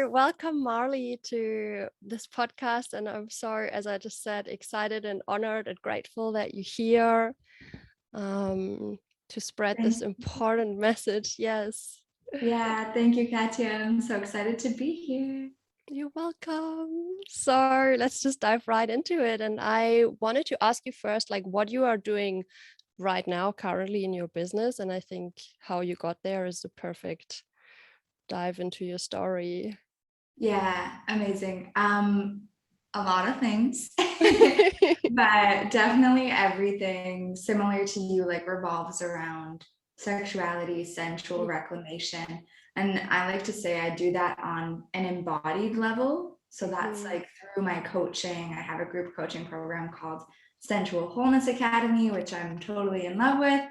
welcome Marlee to this podcast. And I'm so, as I just said, excited and honored and grateful that you're here to spread this important message. Yes. Yeah, thank you, Katya. I'm so excited to be here. You're welcome. So let's just dive right into it. And I wanted to ask you first, like what you are doing right now currently in your business. And I think how you got there is the perfect dive into your story. Yeah, amazing. A lot of things, but definitely everything similar to you, like revolves around sexuality, sensual reclamation. And I like to say I do that on an embodied level. So that's like through my coaching. I have a group coaching program called Sensual Wholeness Academy, which I'm totally in love with.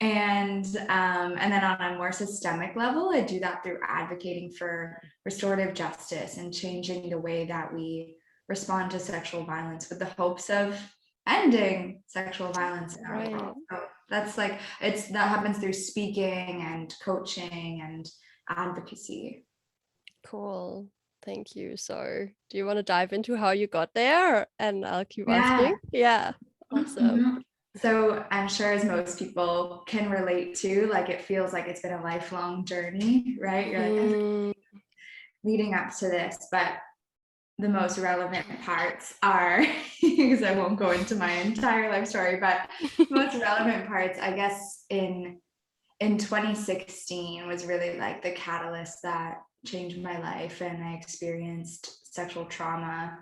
And then on a more systemic level, I do that through advocating for restorative justice and changing the way that we respond to sexual violence with the hopes of ending sexual violence in our world. So that's like, that happens through speaking and coaching and advocacy. Cool. Thank you. So do you want to dive into how you got there? And I'll keep asking. Yeah. Awesome. Mm-hmm. So I'm sure as most people can relate to, like, it feels like it's been a lifelong journey, right? You're like, leading up to this, but the most relevant parts are, because I won't go into my entire life story, but the most relevant parts, I guess, in 2016 was really like the catalyst that changed my life. And I experienced sexual trauma,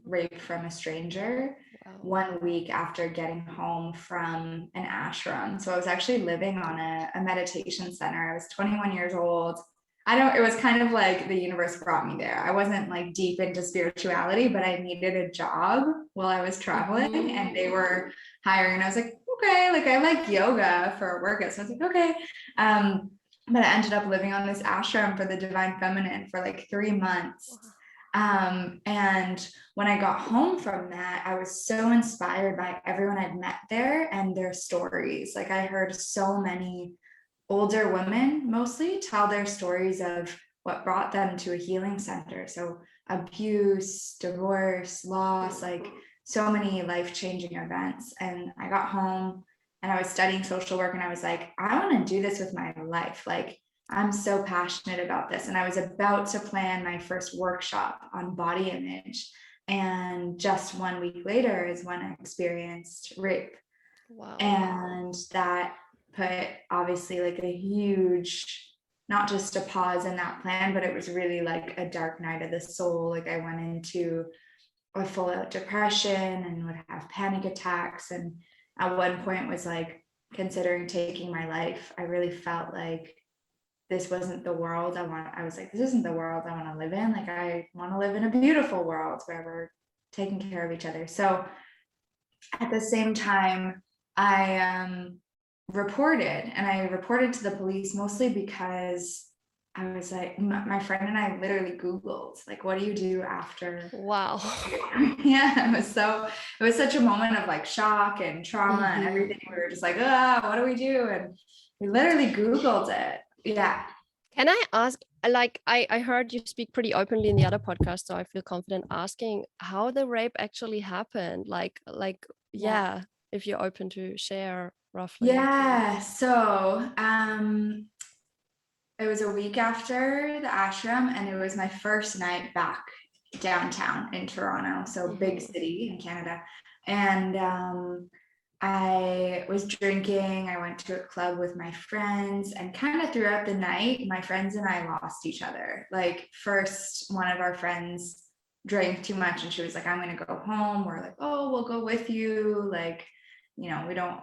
rape from a stranger, 1 week after getting home from an ashram. So I was actually living on a meditation center. I was 21 years old. It was kind of like the universe brought me there. I wasn't like deep into spirituality, but I needed a job while I was traveling and they were hiring. And I was like, okay, like I like yoga for a workout. So I was like, okay. But I ended up living on this ashram for the divine feminine for like 3 months. And when I got home from that, I was so inspired by everyone I'd met there and their stories. Like I heard so many older women mostly tell their stories of what brought them to a healing center. So abuse, divorce, loss, like so many life-changing events. And I got home and I was studying social work and I was like, I want to do this with my life. Like I'm so passionate about this. And I was about to plan my first workshop on body image. And just 1 week later is when I experienced rape. Wow. And that put obviously like a huge, not just a pause in that plan, but it was really like a dark night of the soul. Like I went into a full out depression and would have panic attacks. And at one point was like considering taking my life. I really felt like this wasn't the world I was like, this isn't the world I want to live in. Like I want to live in a beautiful world where we're taking care of each other. So at the same time, I reported to the police mostly because I was like, my friend and I literally Googled, like, what do you do after? Wow. Yeah, it was such a moment of like shock and trauma and everything. We were just like, what do we do? And we literally Googled it. Yeah. Can I ask, like, I heard you speak pretty openly in the other podcast, so I feel confident asking how the rape actually happened. Yeah, if you're open to share roughly. Yeah. So, it was a week after the ashram and it was my first night back downtown in Toronto, so big city in Canada. And I was drinking. I went to a club with my friends and kind of throughout the night, my friends and I lost each other. Like first, one of our friends drank too much and she was like, I'm going to go home. We're like, oh, we'll go with you. Like, you know, we don't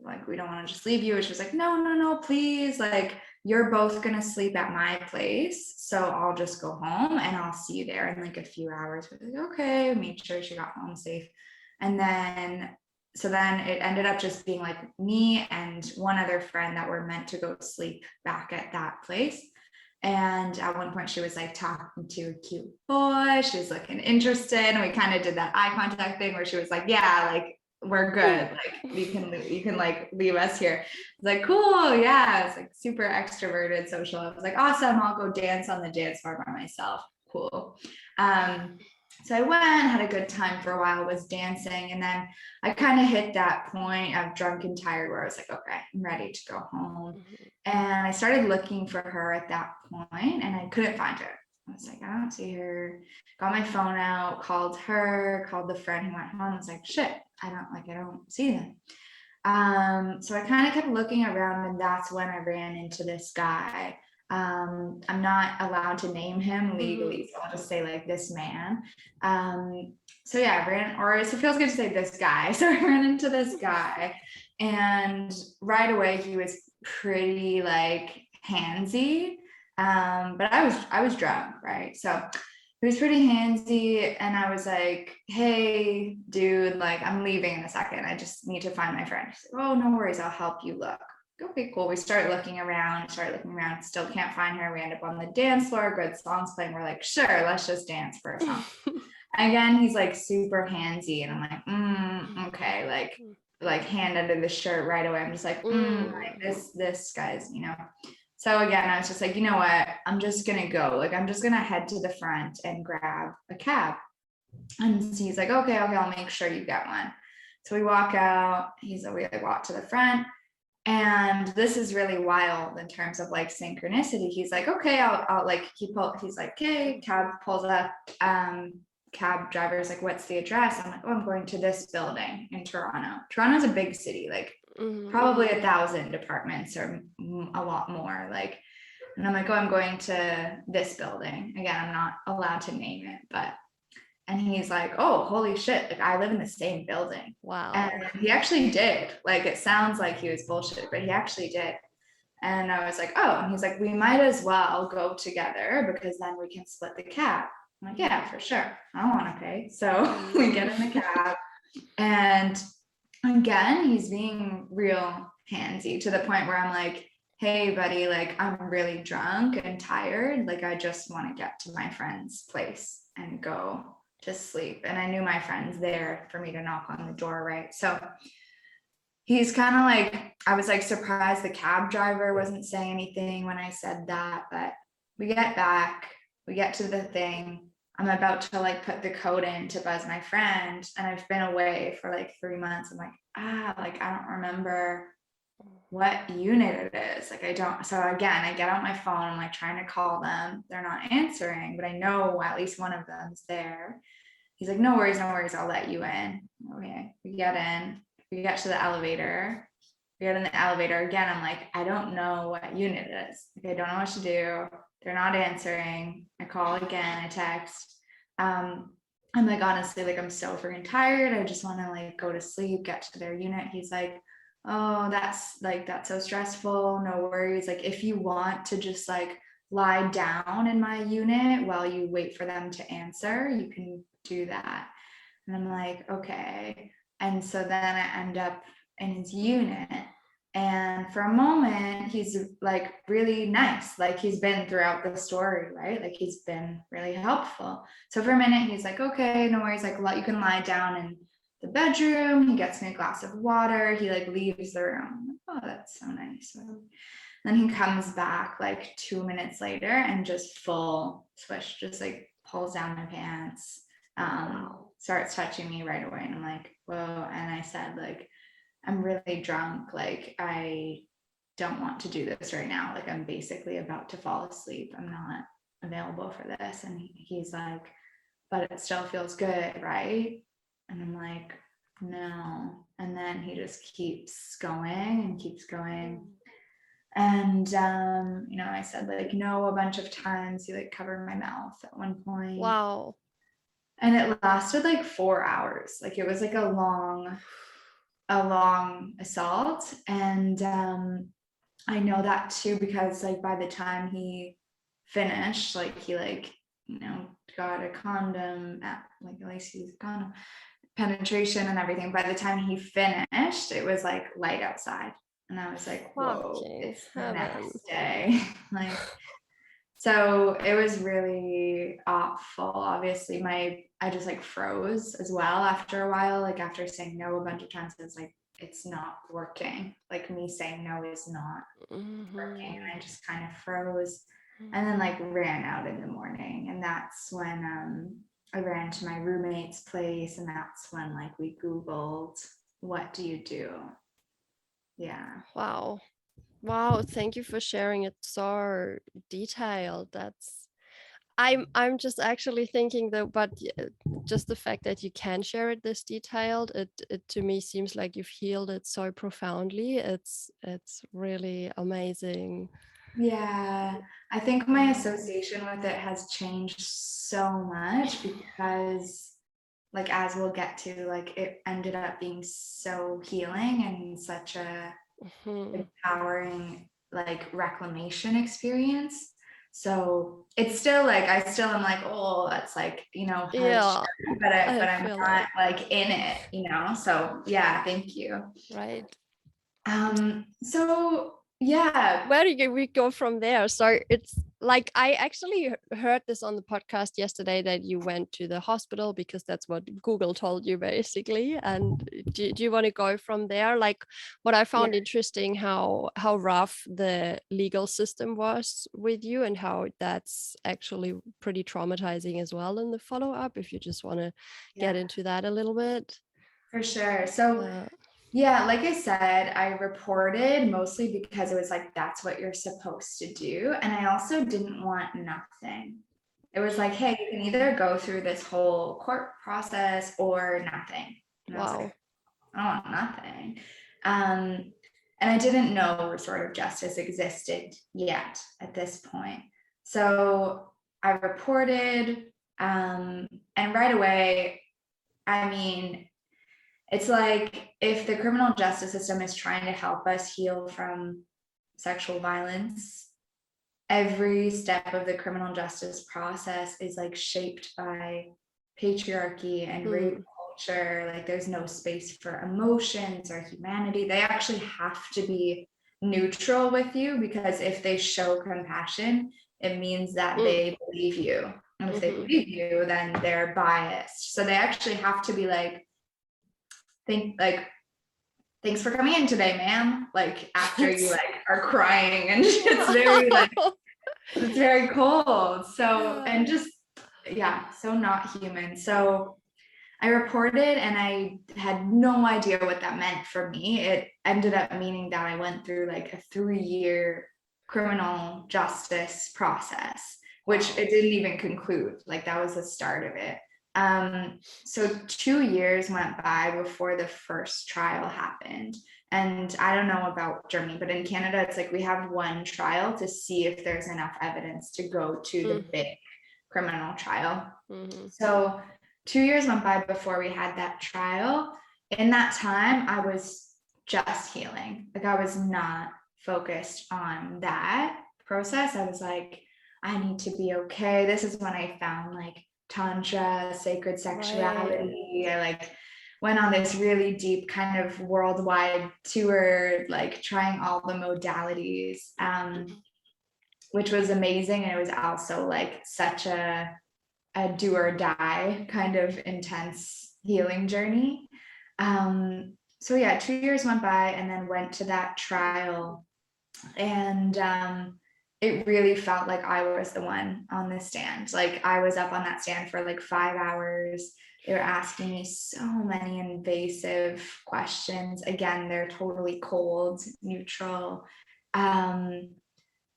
want to just leave you. And she was like, no, please. Like, you're both going to sleep at my place. So I'll just go home and I'll see you there in like a few hours. We're like, okay, made sure she got home safe. And then it ended up just being like me and one other friend that were meant to go sleep back at that place. And at one point she was like talking to a cute boy. She was looking interested. And we kind of did that eye contact thing where she was like, yeah, like we're good. Like you can like leave us here. It's like, cool. Yeah. It's like super extroverted social. I was like, awesome. I'll go dance on the dance floor by myself. cool. So I went, had a good time for a while, was dancing. And then I kind of hit that point of drunk and tired where I was like, okay, I'm ready to go home. And I started looking for her at that point and I couldn't find her. I was like, I don't see her. Got my phone out, called her, called the friend who went home. I was like, shit, I don't see them. So I kind of kept looking around and that's when I ran into this guy. I'm not allowed to name him legally, so I'll just say like this man. So yeah, I ran, or it feels good to say this guy. So I ran into this guy and right away he was pretty like handsy. But I was drunk, right? So he was pretty handsy and I was like, hey dude, like I'm leaving in a second. I just need to find my friend. He's like, oh, no worries, I'll help you look. Okay, cool. We started looking around, still can't find her. We end up on the dance floor, good songs playing. We're like, sure, let's just dance for a song. Again, he's like super handsy and I'm like, okay, like hand under the shirt right away. I'm just like, like this guy's, you know. So again, I was just like, you know what? I'm just gonna go. Like, I'm just gonna head to the front and grab a cab. And he's like, okay, I'll make sure you get one. So we walk out. We like walk to the front. And this is really wild in terms of like synchronicity. He's like, okay, I'll like, he's like, okay, cab pulls up. Cab driver's like, what's the address? I'm like, oh, I'm going to this building in Toronto. Toronto's a big city, like probably 1,000 apartments or a lot more. Like, and I'm like, oh, I'm going to this building. Again, I'm not allowed to name it, but, and he's like, oh, holy shit, like I live in the same building. Wow. And he actually did. Like, it sounds like he was bullshit, but he actually did. And I was like, oh, and he's like, we might as well go together because then we can split the cab. I'm like, yeah, for sure. I want to pay. So we get in the cab and again, he's being real handsy to the point where I'm like, hey buddy, like I'm really drunk and tired. Like I just want to get to my friend's place and go to sleep. And I knew my friend's there for me to knock on the door, right? So he's kind of like, I was like surprised the cab driver wasn't saying anything when I said that, but we get back, we get to the thing. I'm about to like put the code in to buzz my friend. And I've been away for like 3 months. I'm like, like I don't remember what unit it is. Like I don't. So again, I get out my phone. I'm like trying to call them. They're not answering, but I know at least one of them's there. He's like, no worries. I'll let you in. Okay, we get in. We get to the elevator. We get in the elevator again. I'm like, I don't know what unit it is. Like, I don't know what to do. They're not answering. I call again. I text. I'm like, honestly, like I'm so freaking tired. I just want to like go to sleep, get to their unit. He's like, oh, that's so stressful. No worries. Like if you want to just like lie down in my unit while you wait for them to answer, you can do that. And I'm like, okay. And so then I end up in his unit. And for a moment, he's like really nice. Like he's been throughout the story, right? Like he's been really helpful. So for a minute, he's like, okay, no worries. Like you can lie down in the bedroom. He gets me a glass of water. He like leaves the room. Oh, that's so nice. Then he comes back like 2 minutes later and just full swish, just like pulls down my pants, starts touching me right away. And I'm like, whoa. And I said, like, I'm really drunk. Like, I don't want to do this right now. Like, I'm basically about to fall asleep. I'm not available for this. And he's like, but it still feels good, right? And I'm like, no. And then he just keeps going and keeps going. And, I said like, no, a bunch of times. He like covered my mouth at one point. Wow. And it lasted like 4 hours. Like it was like a long assault. And I know that too, because like by the time he finished, like he like, got a condom at at least he's condom penetration and everything. By the time he finished, it was like light outside. And I was like, whoa, it's the next day. So it was really awful. Obviously, I just like froze as well after a while. Like after saying no a bunch of times, it's like, it's not working. Like me saying no is not working. And I just kind of froze. and then like ran out in the morning. And that's when I ran to my roommate's place, and that's when like we Googled, what do you do? Yeah. Wow, thank you for sharing it so detailed. I'm just actually thinking that, but just the fact that you can share it this detailed, it to me seems like you've healed it so profoundly. It's really amazing. Yeah, I think my association with it has changed so much because, like, as we'll get to, like, it ended up being so healing and such a empowering, like, reclamation experience. So it's still like, I still am like, oh, that's like, hard to Yeah, share, but I I'm feel not it. like in it, So yeah, thank you. Right. So yeah. Where do we go from there? So it's like I actually heard this on the podcast yesterday that you went to the hospital because that's what Google told you basically. And do you want to go from there? Like what I found interesting, how rough the legal system was with you and how that's actually pretty traumatizing as well in the follow-up, if you just want to get into that a little bit. For sure. So yeah, like I said, I reported mostly because it was like, that's what you're supposed to do. And I also didn't want nothing. It was like, hey, you can either go through this whole court process or nothing. And I was like, I don't want nothing. And I didn't know restorative justice existed yet at this point. So I reported, and right away, I mean, it's like if the criminal justice system is trying to help us heal from sexual violence, every step of the criminal justice process is like shaped by patriarchy and rape culture. Like there's no space for emotions or humanity. They actually have to be neutral with you, because if they show compassion, it means that they believe you. And if they believe you, then they're biased. So they actually have to be like, thanks for coming in today, ma'am. Like after you like are crying and it's very like, it's very cold. So, and just, so not human. So I reported and I had no idea what that meant for me. It ended up meaning that I went through like a 3-year criminal justice process, which it didn't even conclude. Like that was the start of it. So 2 years went by before the first trial happened. And I don't know about Germany, but in Canada, it's like we have one trial to see if there's enough evidence to go to the big criminal trial. So 2 years went by before we had that trial. In that time, I was just healing. Like I was not focused on that process. I was like, I need to be okay. This is when I found like Tantra, sacred sexuality. I like went on this really deep kind of worldwide tour, like trying all the modalities, which was amazing. And it was also like such a do or die kind of intense healing journey. So yeah, 2 years went by and then went to that trial, and it really felt like I was the one on the stand. Like I was up on that stand for like 5 hours. They were asking me so many invasive questions. Again, they're totally cold, neutral.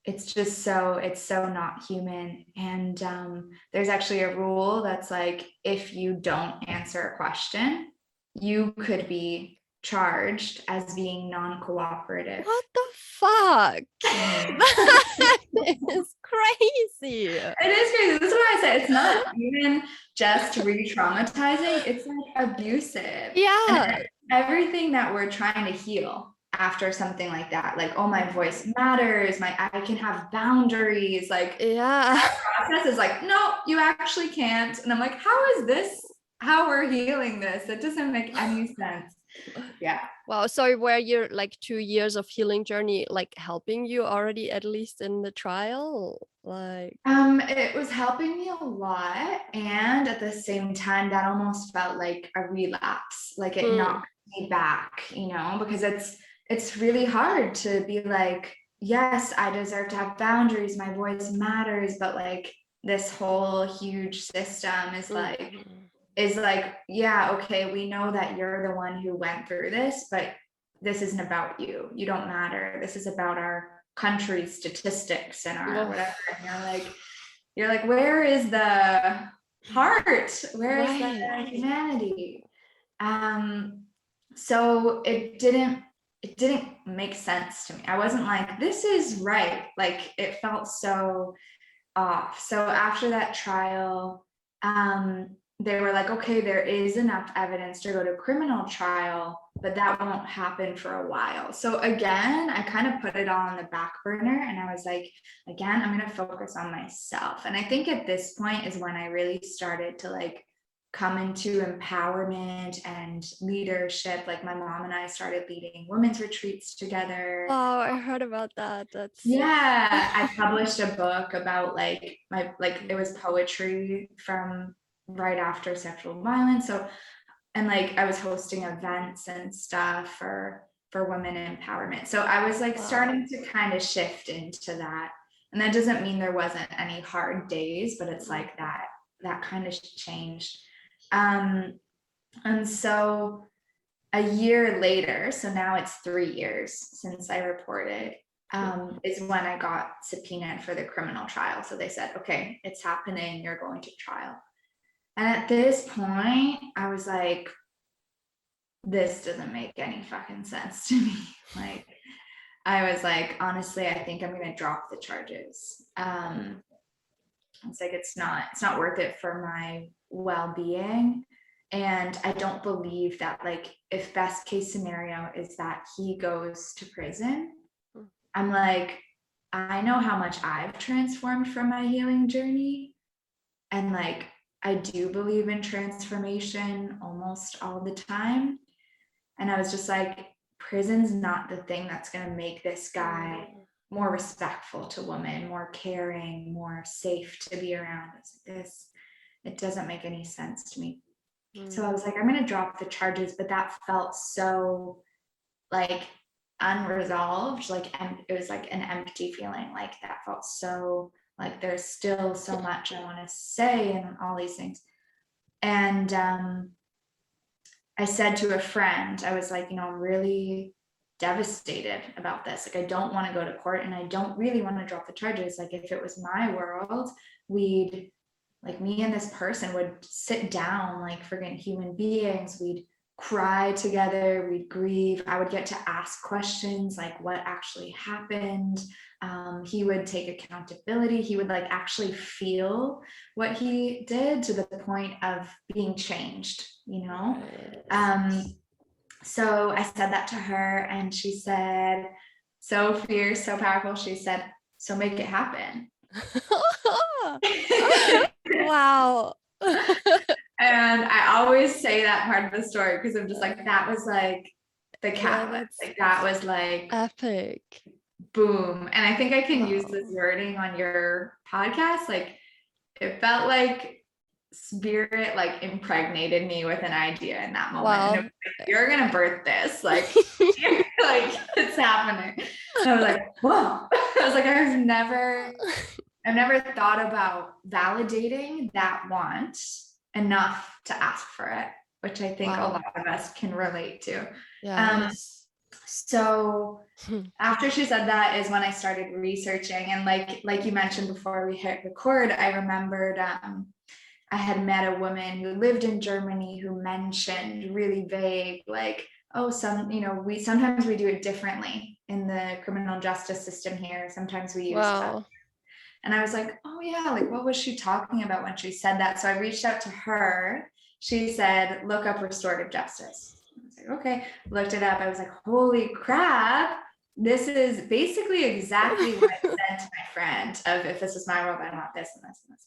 It's so not human. And there's actually a rule that's like, if you don't answer a question, you could be charged as being non-cooperative. What the fuck? That is crazy. It is crazy. This is why I said it's not even just re-traumatizing, it's like abusive. Yeah. And everything that we're trying to heal after something like that, like, oh, my voice matters, I can have boundaries, like that process is like, no, you actually can't. And I'm like, how we're healing this? It doesn't make any sense. Yeah. Wow. So were your like 2 years of healing journey like helping you already, at least in the trial? Like it was helping me a lot, and at the same time that almost felt like a relapse, like it knocked me back, because it's really hard to be like, yes, I deserve to have boundaries. My voice matters. But like this whole huge system is like, yeah, okay, we know that you're the one who went through this, but this isn't about you. You don't matter. This is about our country's statistics and our whatever. And you're like, where is the heart? Where is the humanity? So it didn't make sense to me. I wasn't like, this is right. Like it felt so off. So after that trial, they were like, okay, there is enough evidence to go to criminal trial, but that won't happen for a while. So again, I kind of put it all on the back burner, and I was like, again, I'm going to focus on myself. And I think at this point is when I really started to like come into empowerment and leadership. Like my mom and I started leading women's retreats together. Oh, I heard about that. Yeah, I published a book about like it was poetry from right after sexual violence. So, and like I was hosting events and stuff for women empowerment. So I was like starting to kind of shift into that. And that doesn't mean there wasn't any hard days, but it's like that kind of changed. And so a year later, so now it's 3 years since I reported, is when I got subpoenaed for the criminal trial. So they said, okay, it's happening, you're going to trial. And at this point, I was like, this doesn't make any fucking sense to me. Like, I was like, honestly, I think I'm gonna drop the charges. It's like, it's not worth it for my well-being. And I don't believe that, like, if best case scenario is that he goes to prison, I'm like, I know how much I've transformed from my healing journey. And like, I do believe in transformation almost all the time. And I was just like, prison's not the thing that's going to make this guy more respectful to women, more caring, more safe to be around. It doesn't make any sense to me. So I was like, I'm going to drop the charges, but that felt so like unresolved, like, and it was like an empty feeling. Like that felt so like there's still so much I want to say and all these things. And I said to a friend, I was like, I'm really devastated about this. Like, I don't want to go to court, and I don't really want to drop the charges. Like, if it was my world, we'd, like, me and this person would sit down like friggin' human beings. We'd cry together, we'd grieve. I would get to ask questions like what actually happened. He would take accountability. He would like actually feel what he did to the point of being changed, So I said that to her, and she said, so fierce, so powerful. She said, so make it happen. Wow. And I always say that part of the story because I'm just like, that was like the catalyst. Like that was like epic. Boom. And I think I can use this wording on your podcast. Like it felt like spirit like impregnated me with an idea in that moment. Wow. And like, you're gonna birth this. Like, like it's happening. And I was like, whoa. I was like, I've never thought about validating that want enough to ask for it, which I think a lot of us can relate to. Yes. So after she said that is when I started researching, and like you mentioned before we hit record, I remembered I had met a woman who lived in Germany who mentioned really vague, like, oh, sometimes we do it differently in the criminal justice system here. Sometimes we use stuff. And I was like, oh yeah, like what was she talking about when she said that? So I reached out to her. She said, look up restorative justice. I was like, okay, looked it up. I was like, holy crap. This is basically exactly what I said to my friend of, if this is my world, I want this and this and this.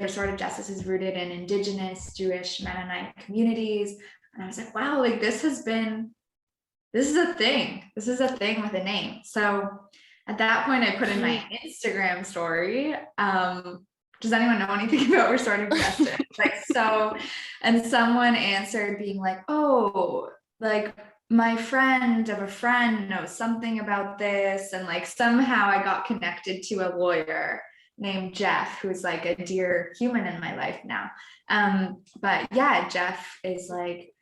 Restorative justice is rooted in Indigenous, Jewish, Mennonite communities. And I was like, wow, like this is a thing. This is a thing with a name. So at that point, I put in my Instagram story, does anyone know anything about restorative justice? And someone answered being like, oh, like my friend of a friend knows something about this, and like somehow I got connected to a lawyer named Jeff, who's like a dear human in my life now. But yeah, Jeff is like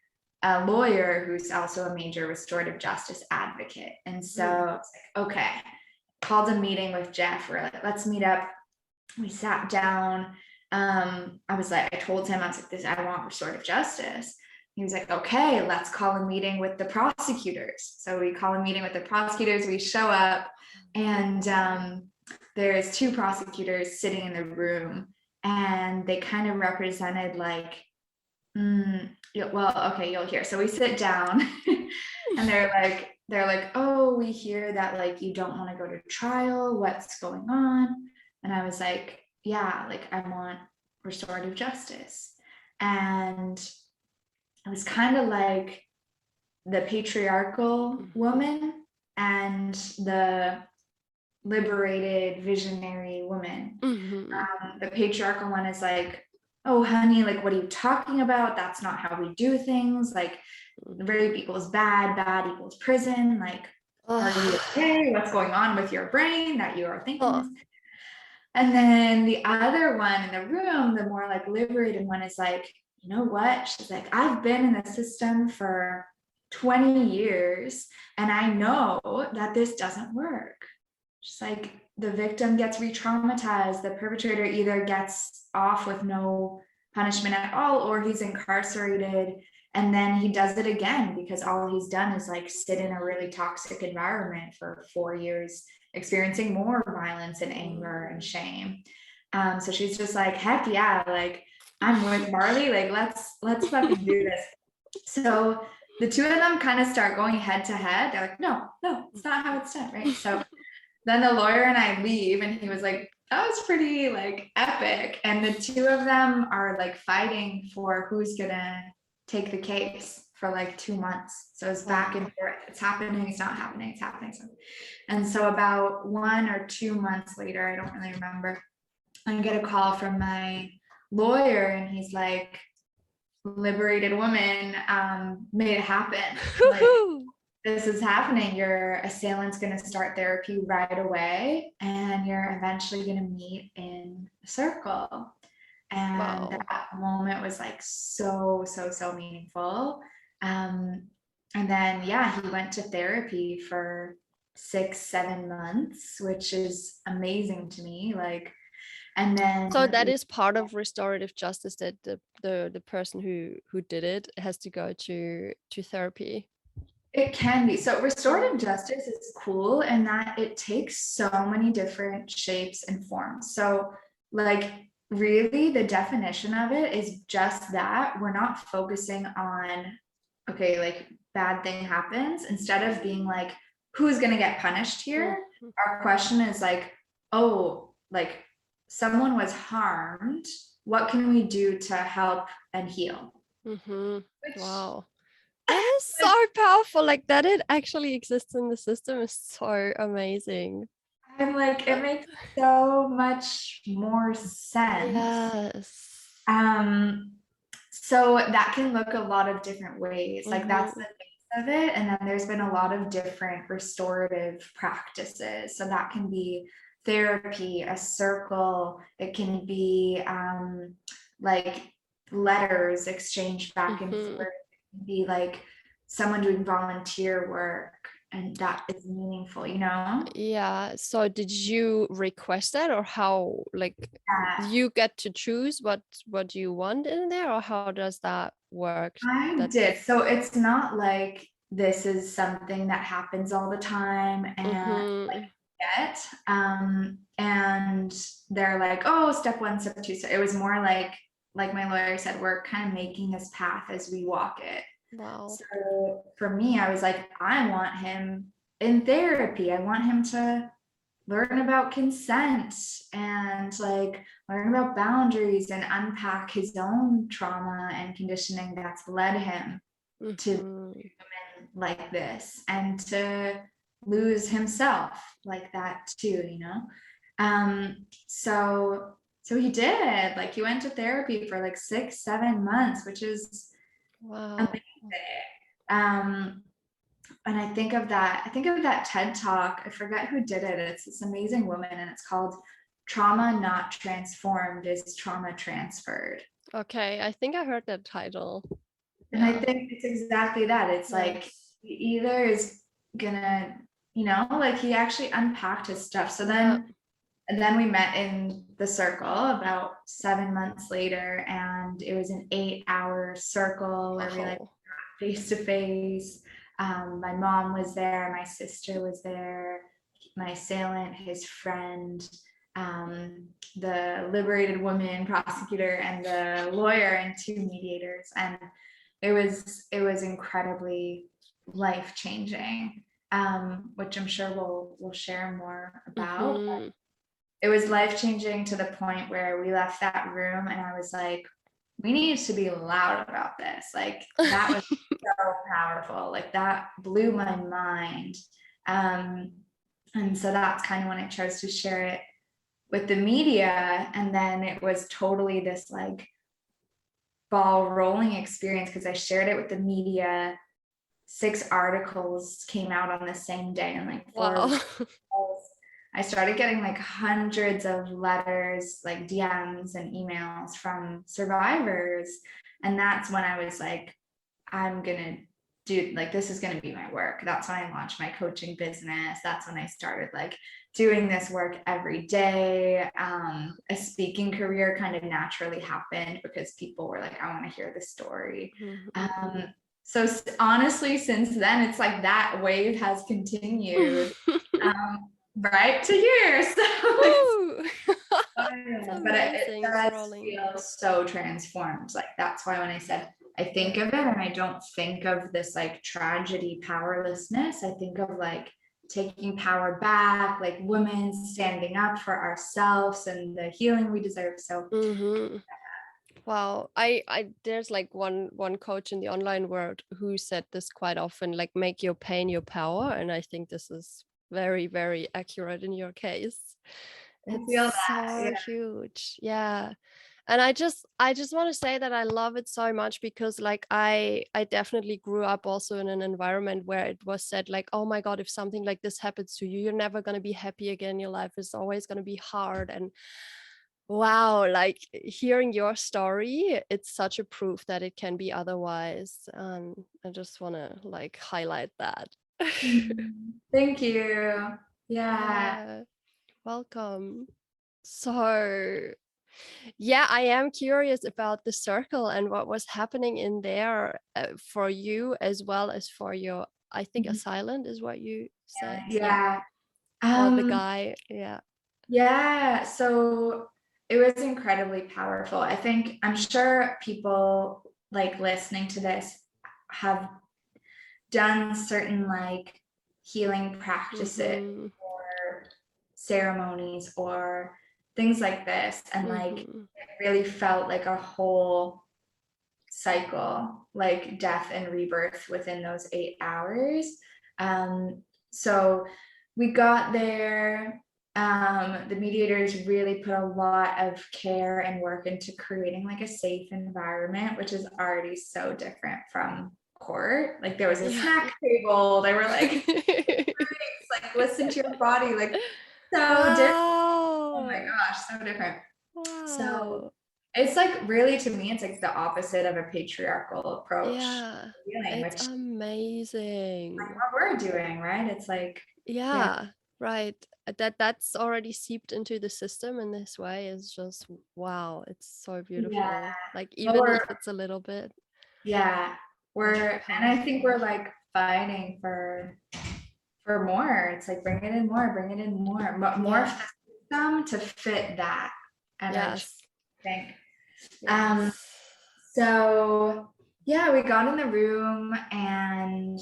a lawyer who's also a major restorative justice advocate. And so it's like, okay, called a meeting with Jeff. We're like, let's meet up. We sat down. I told him, I was like, this, I want restorative justice. He was like, okay, let's call a meeting with the prosecutors. So we call a meeting with the prosecutors, we show up, and there's two prosecutors sitting in the room, and they kind of represented like, well, okay, you'll hear. So we sit down and they're like, oh, we hear that like you don't want to go to trial. What's going on? And I was like, yeah, like I want restorative justice. And it was kind of like the patriarchal woman and the liberated visionary woman. The patriarchal one is like, oh honey, like what are you talking about? That's not how we do things. Like rape equals bad, bad equals prison. Like, are you okay? What's going on with your brain that you are thinking this? And then the other one in the room, the more like liberated one, is like, you know what? She's like, I've been in the system for 20 years and I know that this doesn't work. She's like, the victim gets re-traumatized. The perpetrator either gets off with no punishment at all, or he's incarcerated and then he does it again because all he's done is like sit in a really toxic environment for 4 years, experiencing more violence and anger and shame. So she's just like, heck yeah, like I'm with Marlee, like let's fucking do this. So the two of them kind of start going head to head. They're like, no, it's not how it's done, right? So then the lawyer and I leave, and he was like, that was pretty like epic. And the two of them are like fighting for who's gonna take the case for like 2 months. So it's back and forth. It's happening, it's not happening, it's happening. And so about 1 or 2 months later, I don't really remember, I get a call from my lawyer and he's like, liberated woman, made it happen. Like, this is happening. Your assailant's going to start therapy right away, and you're eventually going to meet in a circle. And that moment was like so meaningful. And then, yeah, he went to therapy for 6-7 months, which is amazing to me. Like, and then so that is part of restorative justice, that the person who did it has to go to therapy. It can be. So restorative justice is cool in that it takes so many different shapes and forms. So like really the definition of it is just that we're not focusing on, okay, like bad thing happens. Instead of being like, who's going to get punished here? Our question is like, oh, like someone was harmed. What can we do to help and heal? Wow. That is so powerful. Like that it actually exists in the system is so amazing. I'm like, it makes so much more sense. Yes. So that can look a lot of different ways. Like that's the base of it. And then there's been a lot of different restorative practices. So that can be therapy, a circle. It can be like letters exchanged back and forth. It can be like someone doing volunteer work. And that is meaningful, you know? Yeah. So did you request that, or how, like, you get to choose what you want in there, or how does that work? I did. So it's not like this is something that happens all the time and like get. And they're like, oh, step 1, step 2. So it was more like my lawyer said, we're kind of making this path as we walk it. Wow. So for me, I was like, I want him in therapy. I want him to learn about consent and like learn about boundaries and unpack his own trauma and conditioning that's led him to women like this, and to lose himself like that too, you know? So he did, like he went to therapy for like 6-7 months, which is wow. amazing. And I think of that TED talk. I forget who did it. It's this amazing woman, and it's called Trauma Not Transformed is Trauma Transferred. Okay, I think I heard that title. And I think it's exactly that. It's like he either is gonna, like he actually unpacked his stuff. So then, and then we met in the circle about 7 months later, and it was an 8-hour circle where we like face to face. My mom was there, my sister was there, my assailant, his friend, the liberated woman prosecutor, and the lawyer, and 2 mediators. And it was incredibly life-changing, which I'm sure we'll share more about. Mm-hmm. It was life-changing to the point where we left that room and I was like, we need to be loud about this. Like that was so powerful. Like that blew my mind. And so that's kind of when I chose to share it with the media. And then it was totally this like ball rolling experience because I shared it with the media. 6 articles came out on the same day, and like Forbes. I started getting like hundreds of letters, like DMs and emails from survivors. And that's when I was like, I'm gonna do, like, this is gonna be my work. That's when I launched my coaching business. That's when I started like doing this work every day. A speaking career kind of naturally happened because people were like, I want to hear the story. So honestly, since then, it's like that wave has continued. Right to here. So but it does feel so transformed. Like that's why when I said I think of it, and I don't think of this like tragedy powerlessness, I think of like taking power back, like women standing up for ourselves and the healing we deserve. So wow, I there's like one coach in the online world who said this quite often, like make your pain your power, and I think this is very, very accurate in your case. It's so huge. Yeah. And I just want to say that I love it so much because like I definitely grew up also in an environment where it was said like, oh my God, if something like this happens to you, you're never going to be happy again. Your life is always going to be hard. And wow, like hearing your story, it's such a proof that it can be otherwise. I just want to like highlight that. Thank you. Yeah. Welcome. So yeah, I am curious about the circle and what was happening in there for you as well as for your, I think assailant is what you said. Yeah. Or the guy. Yeah. So it was incredibly powerful. I'm sure people like listening to this have done certain like healing practices or ceremonies or things like this, and like it really felt like a whole cycle, like death and rebirth within those 8 hours. So we got there. The mediators really put a lot of care and work into creating like a safe environment, which is already so different from court. Like there was a snack table. They were like, like listen to your body, like so different. Oh my gosh, so different. So it's like really, to me, it's like the opposite of a patriarchal approach. Yeah, Healing, it's amazing. like what we're doing, right? It's like right. That's already seeped into the system in this way is just wow. It's so beautiful. Like even if it's a little bit. Yeah, and I think we're like fighting for more. It's like bring it in more of the system to fit that energy. I think. So yeah, we got in the room and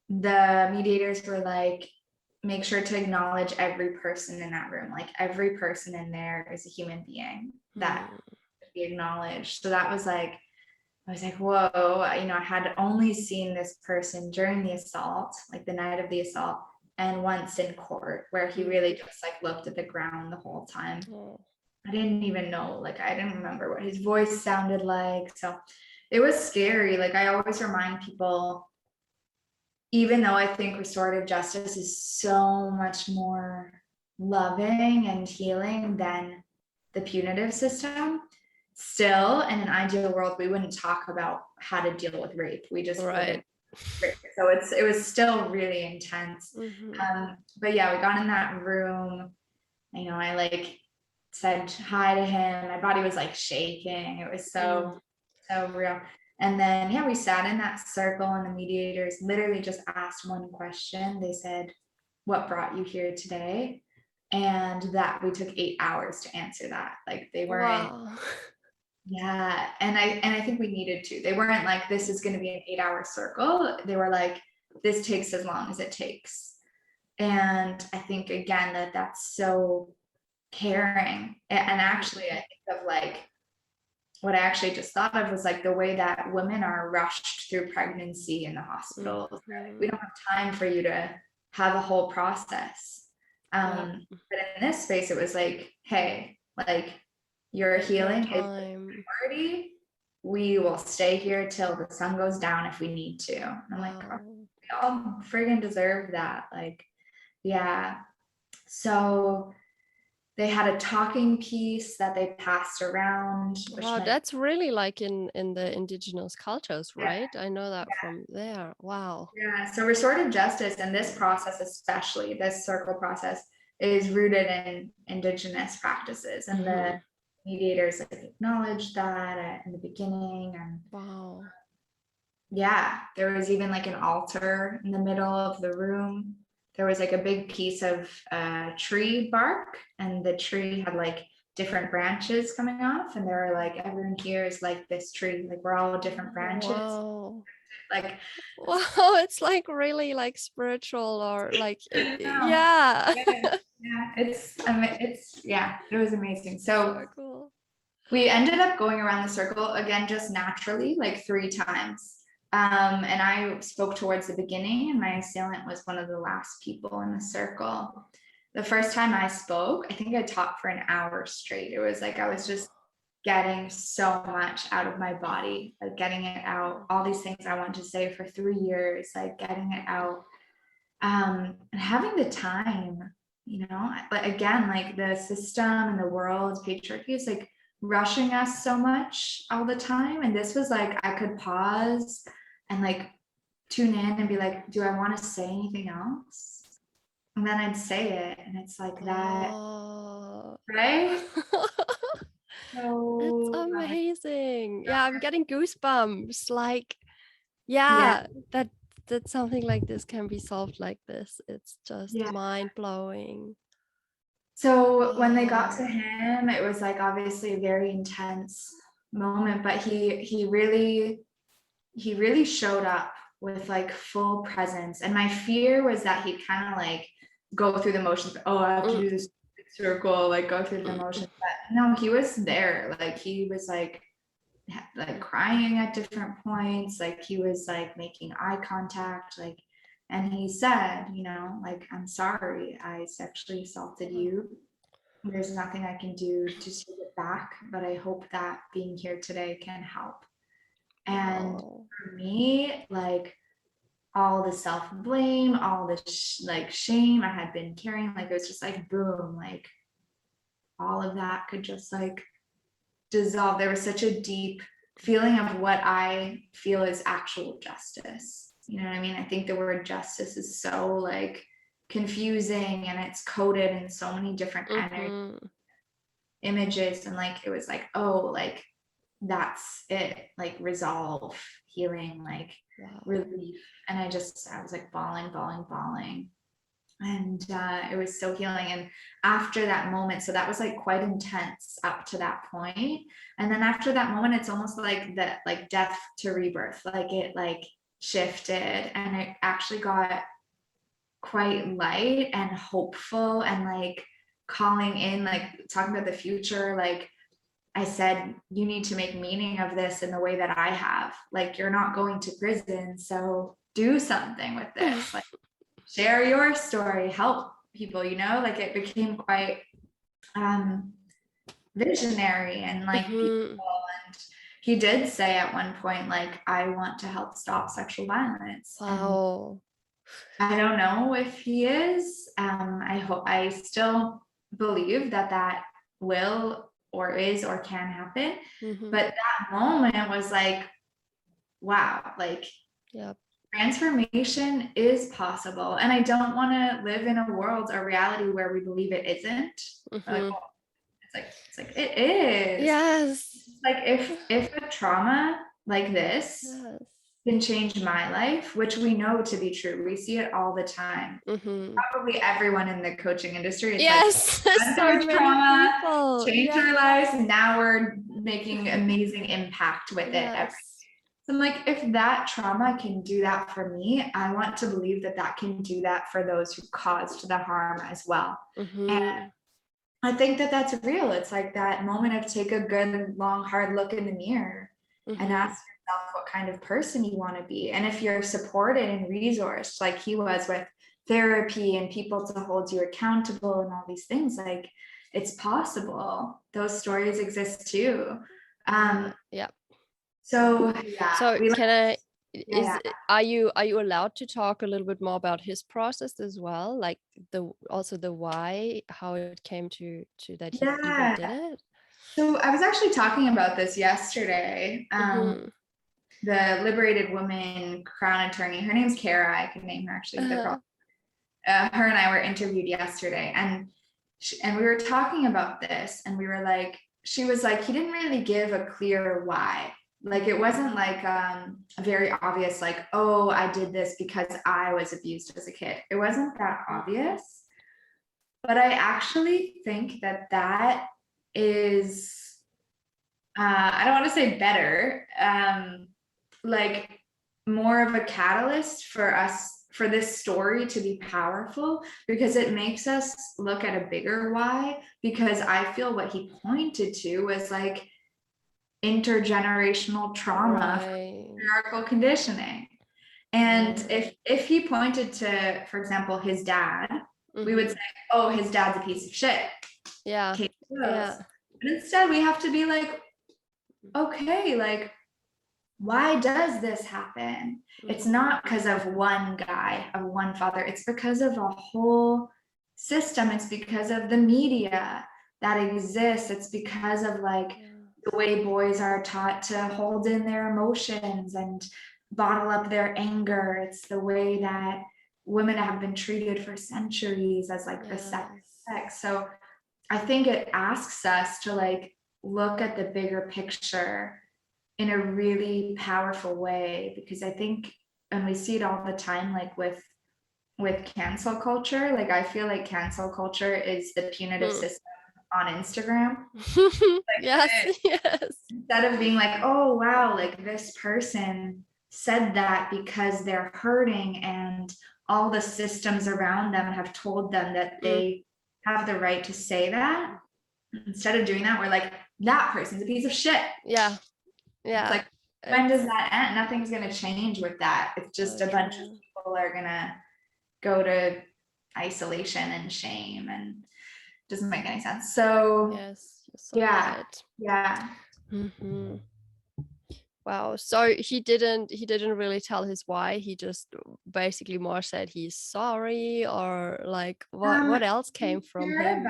the mediators were like, make sure to acknowledge every person in that room. Like every person in there is a human being that should be acknowledged. So that was like, I was like, whoa, I had only seen this person during the assault, like the night of the assault, and once in court where he really just like looked at the ground the whole time. I didn't even know, like I didn't remember what his voice sounded like. So it was scary. Like I always remind people, even though I think restorative justice is so much more loving and healing than the punitive system, still in an ideal world, we wouldn't talk about how to deal with rape. We just wouldn't. So it was still really intense. But yeah, we got in that room. I like said hi to him. My body was like shaking. It was so real. And then, yeah, we sat in that circle and the mediators literally just asked one question. They said, "What brought you here today?" And that we took 8 hours to answer that. Like they weren't, yeah. And I think we needed to. They weren't like, this is going to be an 8-hour circle. They were like, this takes as long as it takes. And I think, again, that's so caring. And actually, I think of like, what I actually just thought of was like the way that women are rushed through pregnancy in the hospital. We don't have time for you to have a whole process. But in this space, it was like, hey, like your healing is the priority. We will stay here till the sun goes down if we need to. And I'm like, oh, we all friggin' deserve that. Like, yeah. So they had a talking piece that they passed around. Wow, that's really like in the indigenous cultures, right? I know that from there. Wow. Yeah, so restorative justice and this process, especially this circle process, is rooted in indigenous practices, and the mediators like acknowledged that in the beginning. And wow. Yeah, there was even like an altar in the middle of the room. There was like a big piece of tree bark, and the tree had like different branches coming off, and they were like, everyone here is like this tree, like we're all different branches. Wow. Like, wow, it's like really like spiritual, or like yeah. It was amazing. So cool. We ended up going around the circle again, just naturally, like 3 times. And I spoke towards the beginning, and my assailant was one of the last people in the circle. The first time I spoke, I think I talked for an hour straight. It was like I was just getting so much out of my body, like getting it out, all these things I wanted to say for 3 years, like getting it out. And having the time, but again, like the system and the world, patriarchy is like rushing us so much all the time. And this was like, I could pause and like tune in and be like, do I want to say anything else? And then I'd say it, and it's like that, right? So it's amazing. Yeah, I'm getting goosebumps. Like, that something like this can be solved like this. It's just mind blowing. So when they got to him, it was like obviously a very intense moment, but he really showed up with like full presence. And my fear was that he'd kind of like go through the motions. Oh, I have to do this circle, like go through the motions. But no, he was there. Like he was like crying at different points. Like he was like making eye contact. Like, and he said, like, I'm sorry, I sexually assaulted you. There's nothing I can do to take it back, but I hope that being here today can help. And for me, like all the self-blame, all the shame I had been carrying, like it was just like boom, like all of that could just like dissolve. There was such a deep feeling of what I feel is actual justice. You know what I mean? I think the word justice is so like confusing, and it's coded in so many different images. And like it was like, oh, like that's it, like resolve, healing, like relief. And I was like bawling. And it was so healing. And after that moment, so that was like quite intense up to that point. And then after that moment, it's almost like that, like death to rebirth, like it like shifted, and it actually got quite light and hopeful, and like calling in, like talking about the future. Like I said, you need to make meaning of this in the way that I have. Like, you're not going to prison, so do something with this. Like, share your story, help people, like it became quite visionary and like beautiful. And he did say at one point, like, I want to help stop sexual violence. Wow. I don't know if he is. I still believe that will or is or can happen. Mm-hmm. But that moment was like, wow, like Yep. transformation is possible. And I don't want to live in a world or reality where we believe it isn't. Like, Mm-hmm. well, it's like it is. Yes. Like if a trauma like this Yes. can change my life, which we know to be true. We see it all the time. Mm-hmm. Probably everyone in the coaching industry. It's like, Yes, went so through many trauma, people. changed Yeah. our lives, and now we're making amazing impact with it. Yes. So I'm like, if that trauma can do that for me, I want to believe that can do that for those who caused the harm as well. And Mm-hmm. I think that that's real. It's like that moment of take a good, long, hard look in the mirror and Mm-hmm. ask yourself what kind of person you want to be. And if you're supported and resourced, like he was with therapy and people to hold you accountable and all these things, like it's possible. Those stories exist too. Yeah. So yeah, So we can I yeah, are you allowed to talk a little bit more about his process as well? Like the why, how it came to that he even yeah. did it? So I was actually talking about this yesterday. Mm-hmm. The liberated woman crown attorney, her name's Kara. I can name her actually. Uh-huh. Her and I were interviewed yesterday, and we were talking about this, and we were like, she was like, he didn't really give a clear why. Like it wasn't like very obvious, like, oh, I did this because I was abused as a kid. It wasn't that obvious. But I actually think that is, I don't want to say better, like more of a catalyst for us, for this story to be powerful, because it makes us look at a bigger why. Because I feel what he pointed to was like intergenerational trauma, Right. patriarchal conditioning. And Right. if he pointed to, for example, his dad, we would Mm-hmm. say, oh, his dad's a piece of shit. Yeah. Case closed. Yeah. But instead we have to be like, okay, like, why does this happen? It's Mm-hmm. not because of one guy, of one father. It's because of a whole system. It's because of the media that exists. It's because of like the way boys are taught to hold in their emotions and bottle up their anger. It's the way that women have been treated for centuries as like the second sex. So I think it asks us to like look at the bigger picture in a really powerful way, because I think, and we see it all the time, like with cancel culture, like I feel like cancel culture is the punitive Mm. system on Instagram. Like Yes. Yes. instead of being like, oh wow, like this person said that because they're hurting and all the systems around them have told them that Mm. they have the right to say that, instead of doing that, we're like, that person's a piece of shit. Yeah. It's Yeah. like, when does that end? Nothing's going to change with that. It's So just a bunch of true. people are going to go to isolation and shame, and it doesn't make any sense. So Yes, you're so yeah, right. yeah. Mm-hmm. Wow. So he didn't really tell his why. He just basically more said he's sorry, or like what else came from him?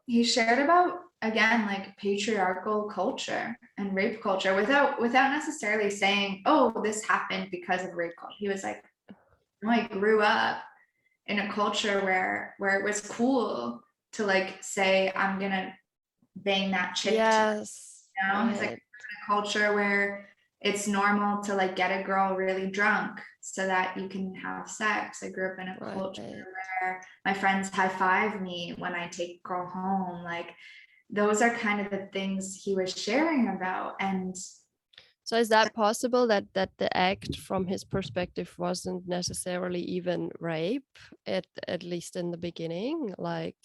He shared about, again, like patriarchal culture and rape culture, without necessarily saying, oh, this happened because of rape culture. He was like, no, I grew up in a culture where it was cool to like say, I'm gonna bang that chick tonight. Yes. You know, it's like Right. a culture where it's normal to like get a girl really drunk so that you can have sex. I grew up in a culture Right. where my friends high five me when I take a girl home. Like those are kind of the things he was sharing about. And So is that possible that the act from his perspective wasn't necessarily even rape, at least in the beginning? Like,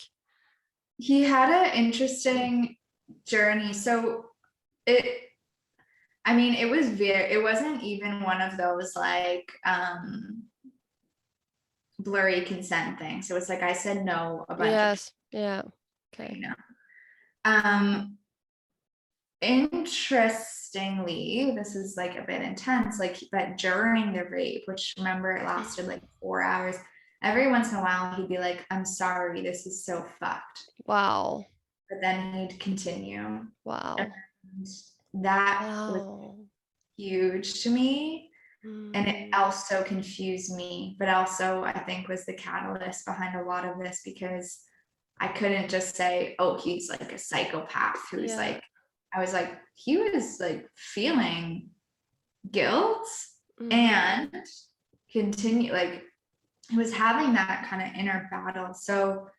he had an interesting journey. So it, I mean, it wasn't even one of those like blurry consent things. So it's like I said no a bunch of yes, yeah, okay. times, you know. Um interestingly, this is like a bit intense, like, but during the rape, which remember it lasted like 4 hours, every once in a while he'd be like, I'm sorry, this is so fucked. Wow. But then he'd continue. Wow. And that was Wow. huge to me. And it Mm. also confused me, but also I think was the catalyst behind a lot of this, because I couldn't just say, oh, he's like a psychopath who's Yeah. like, I was like, he was like feeling guilt and continue, like he was having that kind of inner battle. So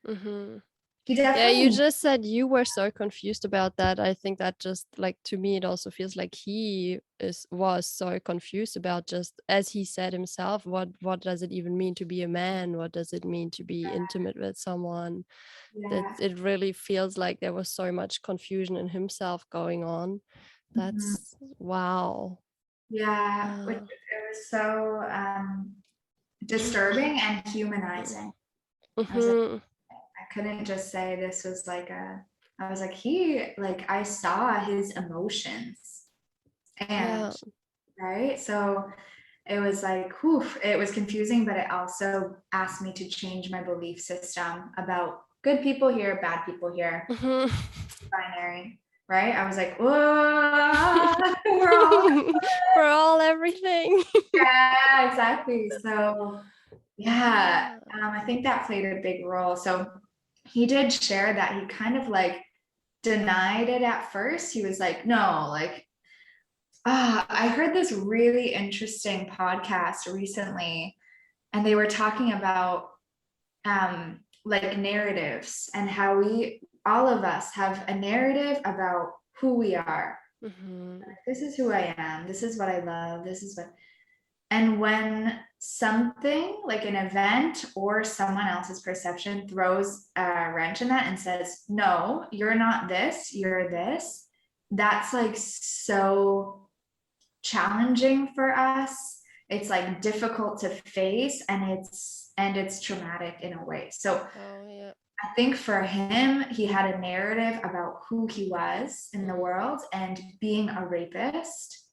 he Yeah, definitely, you just said you were so confused about that. I think that just like to me, it also feels like he was so confused about, just as he said himself, what does it even mean to be a man? What does it mean to be intimate with someone? That yeah. it really feels like there was so much confusion in himself going on. That's wow. Yeah, which it was so disturbing and humanizing. I was like, I couldn't just say this was like I was like, I saw his emotions, Yeah. and right. So it was like, whew, it was confusing, but it also asked me to change my belief system about good people here, bad people here, binary, right? I was like, whoa, we're all we're all everything. yeah, exactly. So yeah, I think that played a big role. So he did share that he kind of like denied it at first. He was like, no, like, I heard this really interesting podcast recently, and they were talking about like narratives and how all of us have a narrative about who we are. This is who I am. This is what I love. This is what, and when something like an event or someone else's perception throws a wrench in that and says, no, you're not this, you're this, that's like so challenging for us. It's like difficult to face, and it's traumatic in a way. So I think for him, he had a narrative about who he was in the world, and being a rapist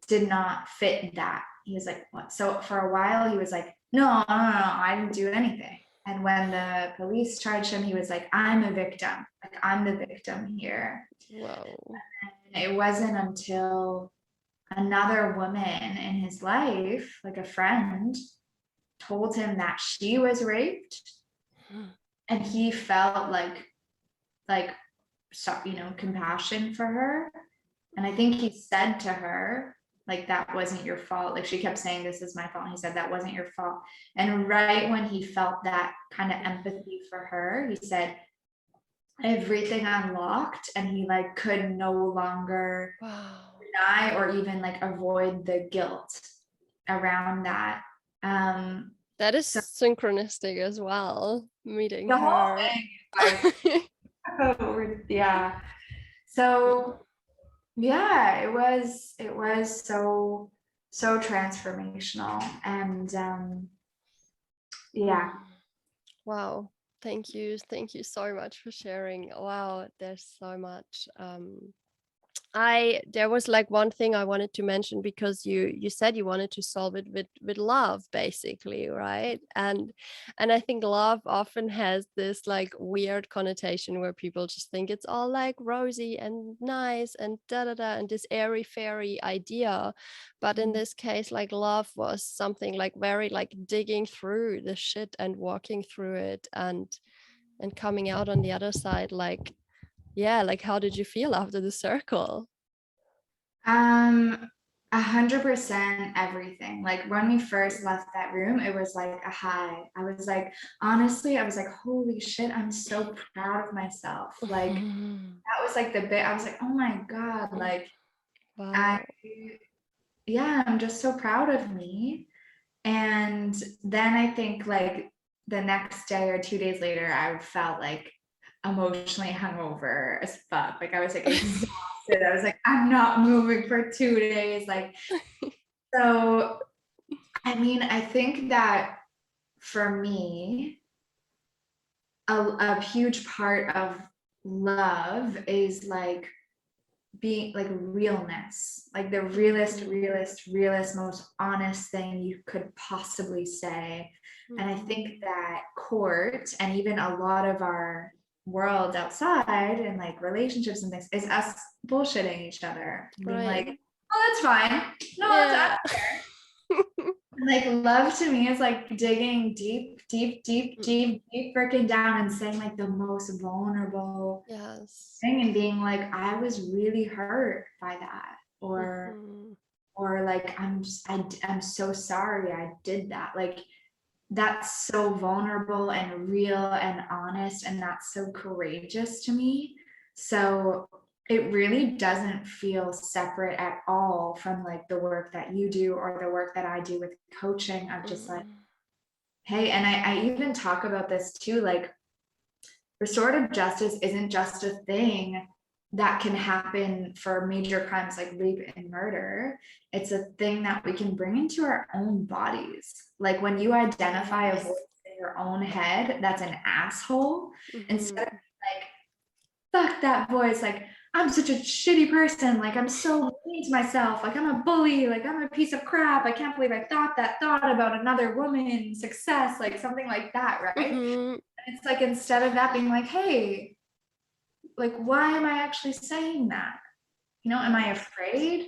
did not fit that. He was like, what? So for a while, he was like, no, I didn't do anything. And when the police charged him, he was like, I'm a victim. Like, I'm the victim here. Wow. And it wasn't until another woman in his life, like a friend, told him that she was raped, and he felt like compassion for her. And I think he said to her, like, that wasn't your fault. Like, she kept saying, this is my fault. And he said, that wasn't your fault. And right when he felt that kind of empathy for her, he said, everything unlocked, and he like could no longer deny or even like avoid the guilt around that. That is so synchronistic as well, meeting the whole her. thing is like, yeah. So yeah, it was so transformational, and yeah. Wow. Thank you so much for sharing. Wow, there's so much. There was like one thing I wanted to mention, because you said you wanted to solve it with love, basically, right? And I think love often has this like weird connotation where people just think it's all like rosy and nice and da da da, and this airy fairy idea. But in this case, like, love was something like very like digging through the shit and walking through it, and coming out on the other side. Like, yeah, like, how did you feel after the circle? 100% everything. Like, when we first left that room, it was like a high. I was like, honestly, I was like, holy shit, I'm so proud of myself. Like, that was like the bit, I was like, oh my God, like, Wow. I'm just so proud of me. And then I think like the next day or 2 days later, I felt like emotionally hungover as fuck. Like, I was like exhausted. I was like, I'm not moving for 2 days. Like, so I mean, I think that for me, a huge part of love is like being like realness, like the realest, most honest thing you could possibly say. And I think that court and even a lot of our world outside and like relationships and things is us bullshitting each other, being like, oh, that's fine. No, that's fair. Like love to me is like digging deep freaking down and saying like the most vulnerable thing and being like, I was really hurt by that, or like I'm so sorry I did that. Like that's so vulnerable and real and honest, and that's so courageous to me. So it really doesn't feel separate at all from like the work that you do or the work that I do with coaching. I'm just like, hey, and I even talk about this too, like restorative justice isn't just a thing that can happen for major crimes like rape and murder. It's a thing that we can bring into our own bodies. Like when you identify a voice in your own head that's an asshole, instead of like, fuck that voice, like I'm such a shitty person, like I'm so mean to myself, like I'm a bully, like I'm a piece of crap, I can't believe I thought that thought about another woman's success, like something like that, right? It's like instead of that being like, hey, like why am I actually saying that? You know, am I afraid?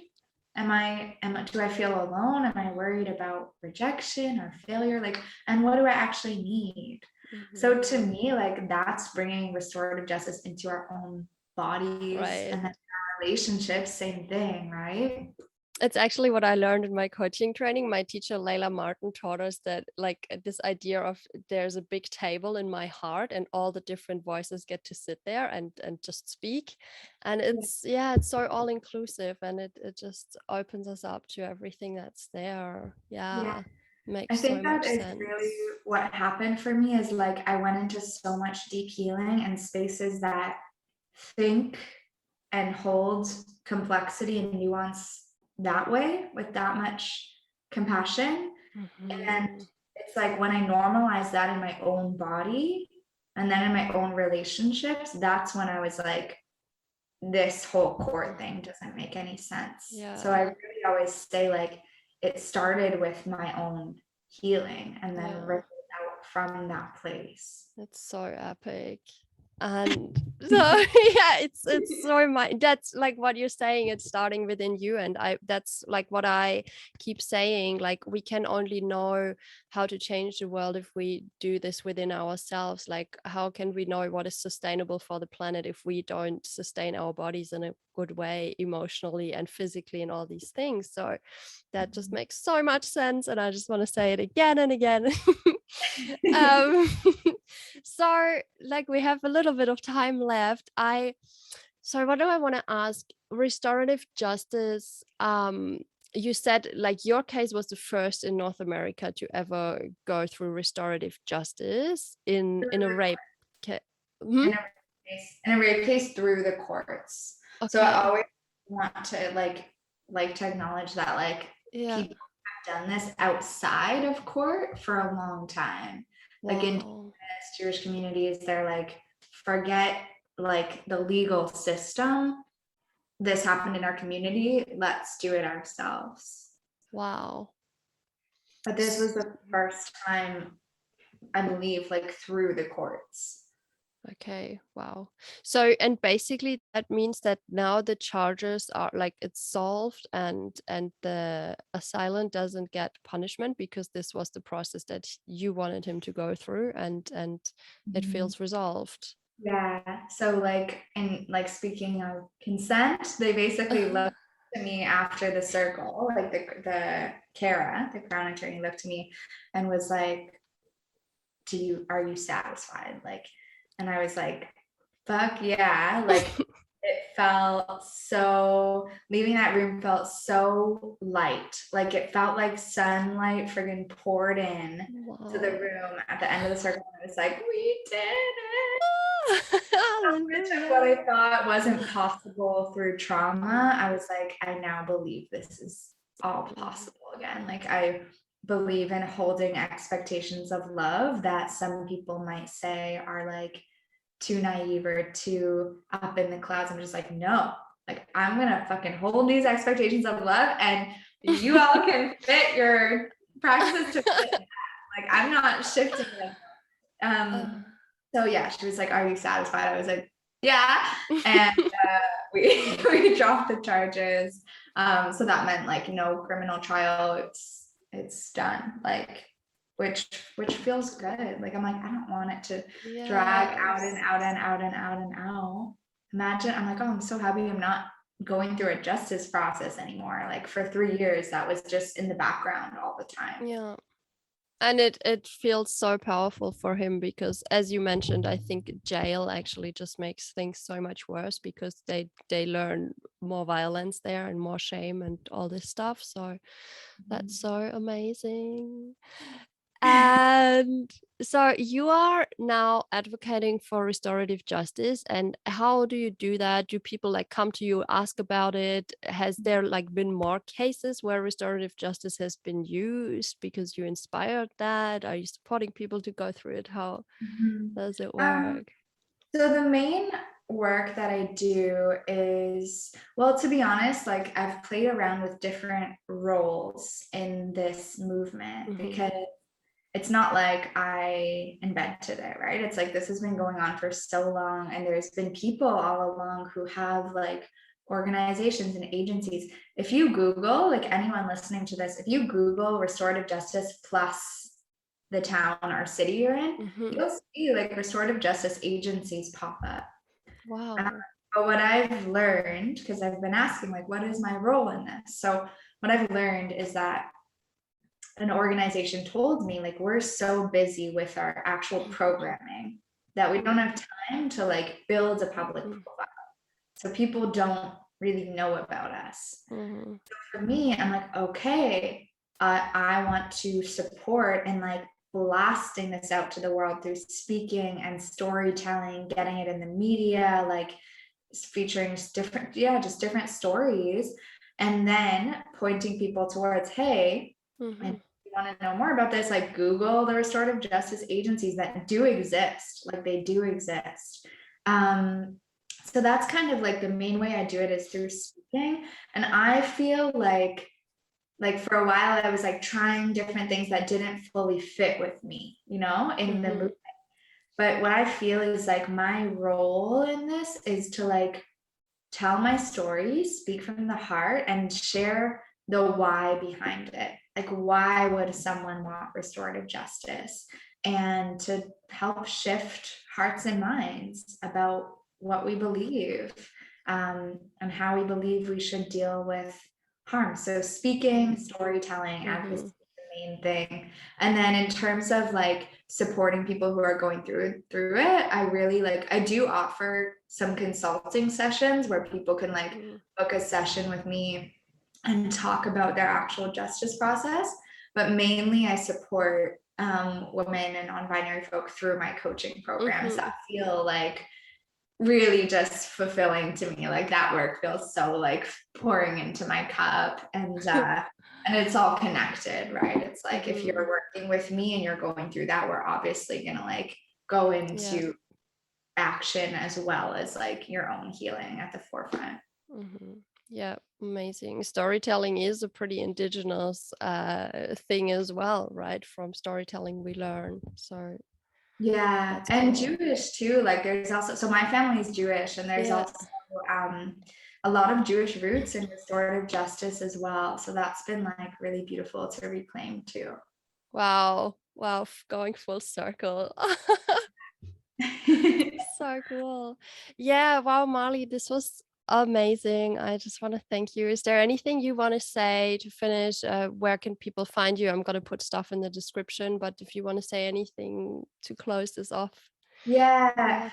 Do I feel alone? Am I worried about rejection or failure? Like, and what do I actually need? So to me, like that's bringing restorative justice into our own bodies, and then our relationships, same thing, right? It's actually what I learned in my coaching training. My teacher, Layla Martin, taught us that like this idea of there's a big table in my heart and all the different voices get to sit there and just speak. And it's so all inclusive, and it just opens us up to everything that's there. Makes I think so that much is sense. really what happened for me is like I went into so much deep healing and spaces that think and hold complexity and nuance that way with that much compassion. And it's like when I normalize that in my own body and then in my own relationships, that's when I was like, this whole court thing doesn't make any sense. So I really always say like it started with my own healing and then ripped out from that place. It's so epic. And so it's so that's like what you're saying, it's starting within you, and that's like what I keep saying, like we can only know how to change the world if we do this within ourselves. Like how can we know what is sustainable for the planet if we don't sustain our bodies in a good way emotionally and physically and all these things? So that just makes so much sense, and I just want to say it again and again. So like we have a little bit of time left. So what do I want to ask? Restorative justice, you said like your case was the first in North America to ever go through restorative justice in a rape case. In a rape case through the courts. So I always want to like to acknowledge that like people have done this outside of court for a long time. Like in Jewish communities, they're like, forget like the legal system. This happened in our community. Let's do it ourselves. Wow. But this was the first time, I believe, like through the courts. Okay, wow. So, and basically that means that now the charges are like it's solved, and the assailant doesn't get punishment because this was the process that you wanted him to go through, and it feels resolved. Yeah. So like in like speaking of consent, they basically looked to me after the circle, like the Kara, the crown attorney, looked to me and was like, are you satisfied? Like, and I was like, fuck yeah. Like it felt so, leaving that room felt so light. Like it felt like sunlight friggin' poured in to the room at the end of the circle. And I was like, we did it. So much of what I thought wasn't possible through trauma, I was like, I now believe this is all possible again. Like I believe in holding expectations of love that some people might say are like too naive or too up in the clouds. I'm just like, no, Like, I'm gonna fucking hold these expectations of love, and you all can fit your practices to fit that. Like, I'm not shifting them. So yeah, she was like, "Are you satisfied?" I was like, "Yeah." And we dropped the charges. So that meant like no criminal trial. It's done. Like, which feels good. Like, I'm like, I don't want it to drag out and out and out and out and out. Imagine, I'm like, oh, I'm so happy I'm not going through a justice process anymore. Like, for 3 years, that was just in the background all the time. Yeah. And it feels so powerful for him because, as you mentioned, I think jail actually just makes things so much worse because they learn more violence there and more shame and all this stuff. So that's so amazing. And so you are now advocating for restorative justice, and how do you do that? Do people like come to you, ask about it? Has there like been more cases where restorative justice has been used because you inspired that? Are you supporting people to go through it? How does it work? So the main work that I do is, well, to be honest, like, I've played around with different roles in this movement because it's not like I invented it, right? It's like, this has been going on for so long, and there's been people all along who have like organizations and agencies. If you Google, like, anyone listening to this, if you Google restorative justice plus the town or city you're in, you'll see like restorative justice agencies pop up. Wow. But what I've learned, because I've been asking, like, what is my role in this? So what I've learned is that an organization told me, like, we're so busy with our actual programming that we don't have time to like build a public profile. So people don't really know about us. So for me, I'm like, okay, I want to support and like blasting this out to the world through speaking and storytelling, getting it in the media, like featuring just different stories, and then pointing people towards, hey, and you want to know more about this, like, Google the restorative justice agencies that do exist. Like, they do exist. So that's kind of like the main way I do it, is through speaking. And I feel like for a while I was like trying different things that didn't fully fit with me, in the movement. But what I feel is like my role in this is to like tell my story, speak from the heart, and share the why behind it. Like, why would someone want restorative justice? And to help shift hearts and minds about what we believe, and how we believe we should deal with harm. So speaking, storytelling, advocacy is the main thing. And then in terms of like supporting people who are going through it, I really I do offer some consulting sessions where people can like book a session with me and talk about their actual justice process. But mainly I support women and non-binary folk through my coaching programs that feel like really just fulfilling to me. Like, that work feels so like pouring into my cup, and it's all connected, right? It's like, if you're working with me and you're going through that, we're obviously gonna like go into action as well as like your own healing at the forefront. Yeah, amazing. Storytelling is a pretty indigenous thing as well, right? From storytelling we learn. So yeah, and cool. Jewish too. Like, there's also, so my family is Jewish, and there's also a lot of Jewish roots in restorative justice as well. So that's been like really beautiful to reclaim too. Wow, going full circle. So cool. Yeah, wow, Marlee, this was amazing. I just want to thank you. Is there anything you want to say to finish? Where can people find you? I'm going to put stuff in the description, but if you want to say anything to close this off. Yeah,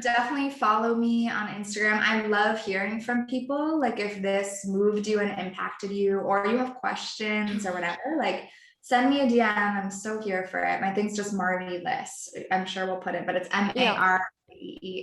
definitely follow me on Instagram. I love hearing from people. Like, if this moved you and impacted you, or you have questions or whatever, like, send me a DM. I'm so here for it. My thing's just Marlee Liss. I'm sure we'll put it, but it's Marlee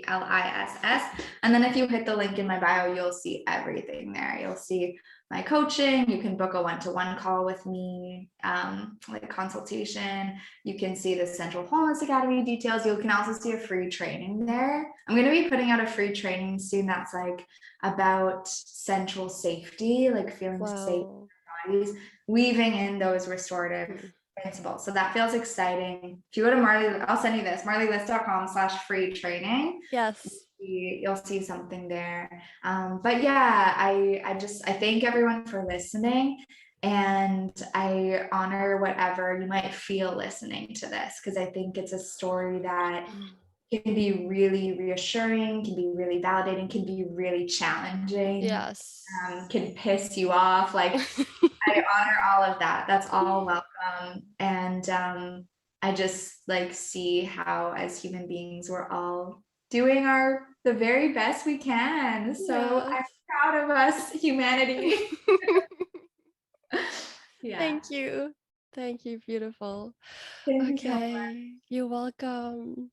MarleeLiss. And then if you hit the link in my bio, you'll see everything there. You'll see my coaching. You can book a one-to-one call with me, like a consultation. You can see the Sensual Wholeness Academy details. You can also see a free training there. I'm going to be putting out a free training soon that's like about sensual safety, like feeling safe in our bodies, weaving in those restorative principles. So that feels exciting. If you go to Marlee, I'll send you this, marleeliss.com/free training. Yes. You'll see something there. But yeah, I thank everyone for listening, and I honor whatever you might feel listening to this, because I think it's a story that can be really reassuring, can be really validating, can be really challenging. Yes. Can piss you off. Like I honor all of that. That's all welcome. And I just like see how as human beings we're all doing the very best we can. So Yes. I'm proud of us, humanity. Yeah. Thank you. Thank you. Beautiful. Thank you so much. Okay. You're welcome.